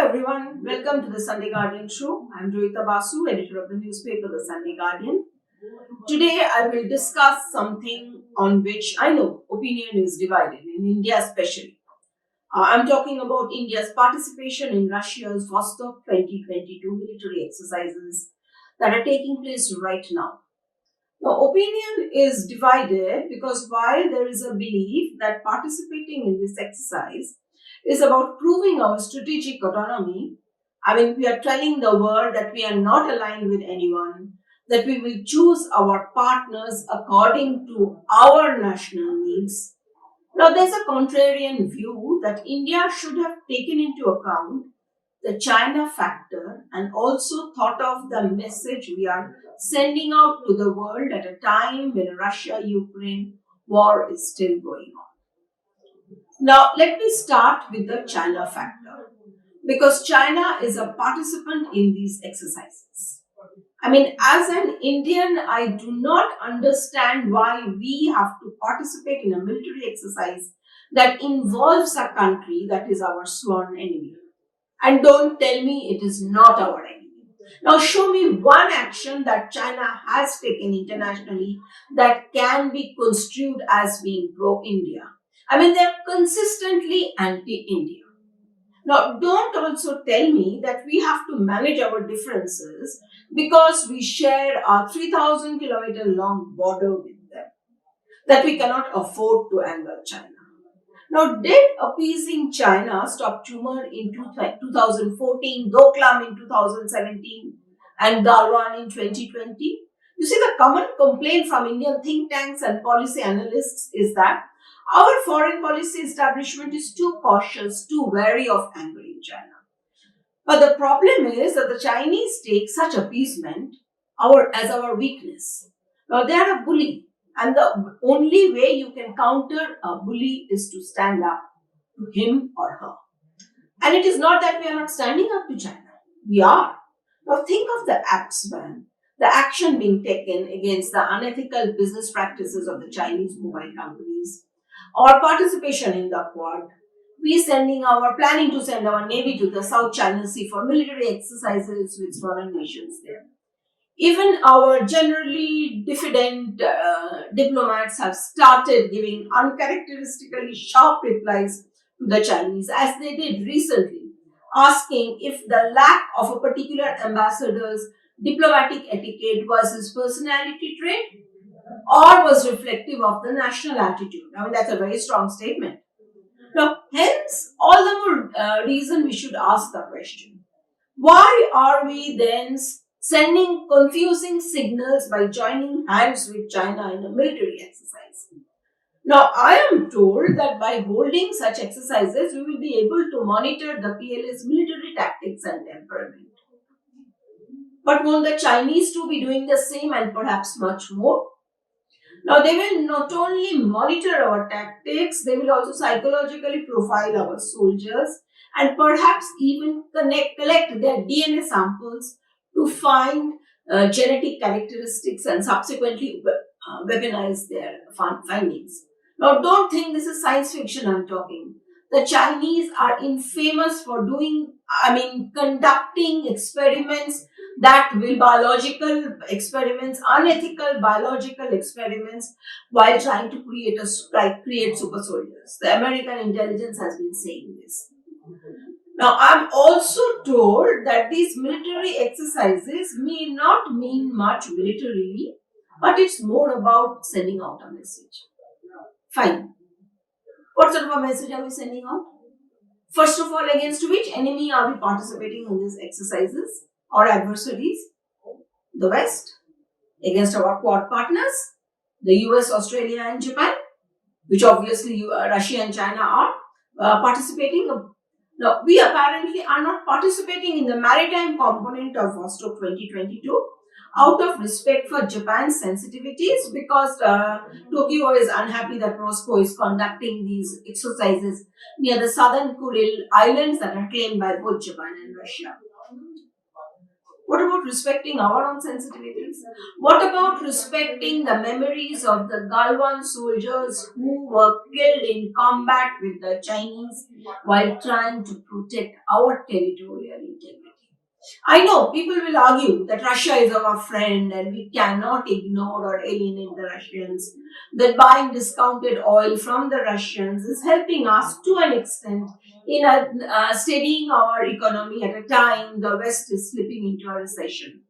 everyone, welcome to the Sunday Guardian show. I'm Joyeeta Basu, editor of the newspaper The Sunday Guardian. Today I will discuss something on which I know opinion is divided, in India especially. I'm talking about India's participation in Russia's Vostok 2022 military exercises that are taking place right now. Now, opinion is divided because while there is a belief that participating in this exercise is about proving our strategic autonomy, we are telling the world that we are not aligned with anyone, that we will choose our partners according to our national needs. Now, there's a contrarian view that India should have taken into account the China factor and also thought of the message we are sending out to the world at a time when Russia-Ukraine war is still going on. Now, let me start with the China factor because China is a participant in these exercises. As an Indian, I do not understand why we have to participate in a military exercise that involves a country that is our sworn enemy. And don't tell me it is not our enemy. Now show me one action that China has taken internationally that can be construed as being pro-India. They're consistently anti-India. Now, don't also tell me that we have to manage our differences because we share a 3,000 kilometer long border with them, that we cannot afford to anger China. Now, did appeasing China stop tumor in 2014, Doklam in 2017, and Galwan in 2020? You see, the common complaint from Indian think tanks and policy analysts is that our foreign policy establishment is too cautious, too wary of angering China. But the problem is that the Chinese take such appeasement as our weakness. Now, they are a bully. And the only way you can counter a bully is to stand up to him or her. And it is not that we are not standing up to China. We are. Now think of the apps ban, the action being taken against the unethical business practices of the Chinese mobile companies, our participation in the Quad, planning to send our Navy to the South China Sea for military exercises with foreign nations there. Even our generally diffident diplomats have started giving uncharacteristically sharp replies to the Chinese, as they did recently, asking if the lack of a particular ambassador's diplomatic etiquette was his personality trait or was reflective of the national attitude. That's a very strong statement. Now, hence, all the more reason we should ask the question, why are we then sending confusing signals by joining hands with China in a military exercise? Now, I am told that by holding such exercises, we will be able to monitor the PLA's military tactics and temperament. But won't the Chinese too be doing the same and perhaps much more? Now, they will not only monitor our tactics, they will also psychologically profile our soldiers and perhaps even collect their DNA samples to find genetic characteristics and subsequently weaponize their findings. Now, don't think this is science fiction I'm talking. The Chinese are infamous for conducting experiments that will unethical biological experiments while trying to create super soldiers. The American intelligence has been saying this. Now, I'm also told that these military exercises may not mean much militarily, but it's more about sending out a message. Fine. What sort of a message are we sending out? First of all, against which enemy are we participating in these exercises or adversaries? The West, against our Quad partners, the US, Australia and Japan, which obviously Russia and China are participating. Now, we apparently are not participating in the maritime component of Vostok 2022 out of respect for Japan's sensitivities because Tokyo is unhappy that Moscow is conducting these exercises near the southern Kuril Islands that are claimed by both Japan and Russia. What about respecting our own sensitivities? What about respecting the memories of the Galwan soldiers who were killed in combat with the Chinese while trying to protect our territorial integrity? I know people will argue that Russia is our friend and we cannot ignore or alienate the Russians, that buying discounted oil from the Russians is helping us to an extent in steadying our economy at a time the West is slipping into a recession.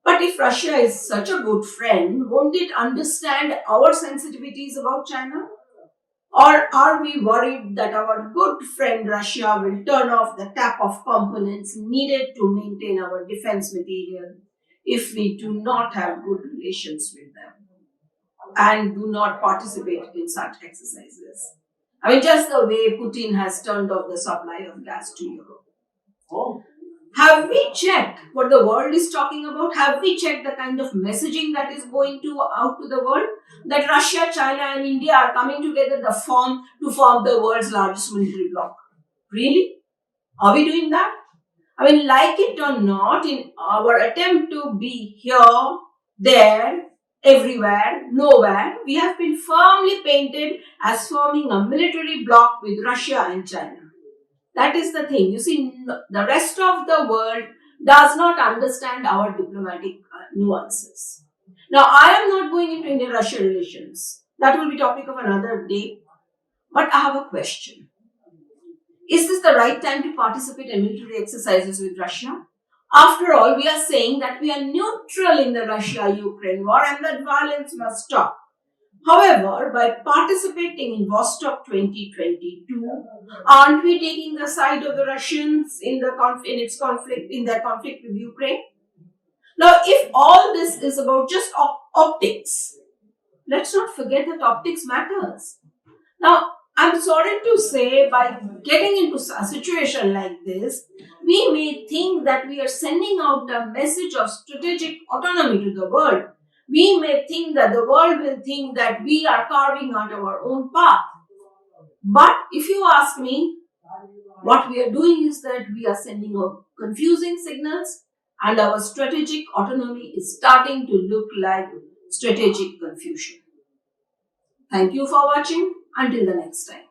But if Russia is such a good friend, won't it understand our sensitivities about China? Or are we worried that our good friend Russia will turn off the tap of components needed to maintain our defense material if we do not have good relations with them and do not participate in such exercises? I mean, just the way Putin has turned off the supply of gas to Europe. Have we checked what the world is talking about? Have we checked the kind of messaging that is going to out to the world? That Russia, China, and India are coming together to form the world's largest military bloc. Really? Are we doing that? I mean, like it or not, in our attempt to be here, there, everywhere, nowhere, we have been firmly painted as forming a military bloc with Russia and China. That is the thing. You see, the rest of the world does not understand our diplomatic nuances. Now, I am not going into India-Russia relations. That will be topic of another day. But I have a question. Is this the right time to participate in military exercises with Russia? After all, we are saying that we are neutral in the Russia-Ukraine war and that violence must stop. However, by participating in Vostok 2022, aren't we taking the side of the Russians in their conflict with Ukraine? Now, if all this is about just optics, let's not forget that optics matters. Now, I'm sorry to say, by getting into a situation like this, we may think that we are sending out a message of strategic autonomy to the world. We may think that the world will think that we are carving out our own path. But if you ask me, what we are doing is that we are sending out confusing signals, and our strategic autonomy is starting to look like strategic confusion. Thank you for watching. Until the next time.